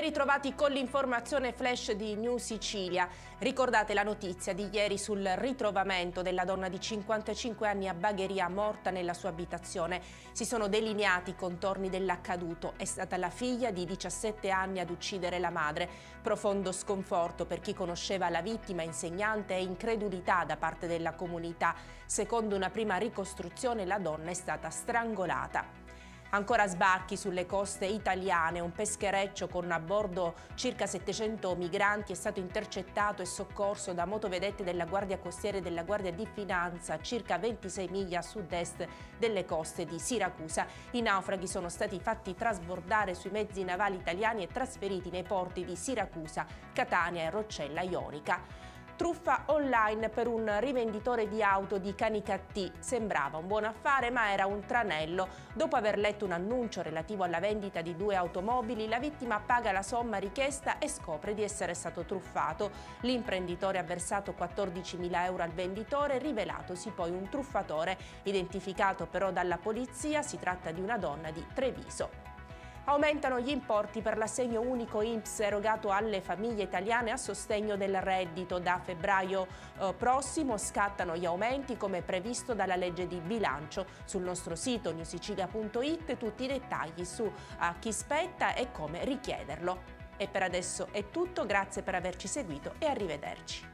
ritrovati con l'informazione flash di New Sicilia. Ricordate la notizia di ieri sul ritrovamento della donna di 55 anni a Bagheria morta nella sua abitazione. Si sono delineati i contorni dell'accaduto. È stata la figlia di 17 anni ad uccidere la madre. Profondo sconforto per chi conosceva la vittima, insegnante, e incredulità da parte della comunità. Secondo una prima ricostruzione, la donna è stata strangolata. Ancora sbarchi sulle coste italiane. Un peschereccio con a bordo circa 700 migranti è stato intercettato e soccorso da motovedette della Guardia Costiera e della Guardia di Finanza a circa 26 miglia a sud-est delle coste di Siracusa. I naufraghi sono stati fatti trasbordare sui mezzi navali italiani e trasferiti nei porti di Siracusa, Catania e Roccella Ionica. Truffa online per un rivenditore di auto di Canicattì. Sembrava un buon affare, ma era un tranello. Dopo aver letto un annuncio relativo alla vendita di 2 automobili, la vittima paga la somma richiesta e scopre di essere stato truffato. L'imprenditore ha versato 14.000 euro al venditore, rivelatosi poi un truffatore. Identificato però dalla polizia, si tratta di una donna di Treviso. Aumentano gli importi per l'assegno unico INPS erogato alle famiglie italiane a sostegno del reddito. Da febbraio prossimo scattano gli aumenti come previsto dalla legge di bilancio. Sul nostro sito newsicilia.it tutti i dettagli su a chi spetta e come richiederlo. E per adesso è tutto, grazie per averci seguito e arrivederci.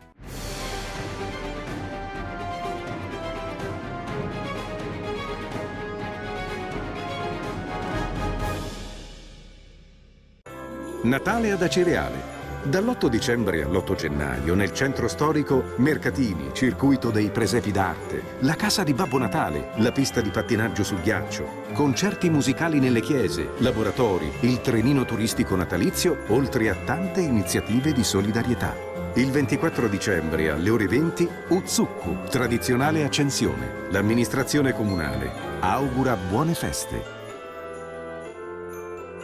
Natale ad Acireale. Dall'8 dicembre all'8 gennaio nel centro storico mercatini, circuito dei presepi d'arte, la casa di Babbo Natale, la pista di pattinaggio sul ghiaccio, concerti musicali nelle chiese, laboratori, il trenino turistico natalizio, oltre a tante iniziative di solidarietà. Il 24 dicembre alle ore 20 Uzzukku, tradizionale accensione. L'amministrazione comunale augura buone feste.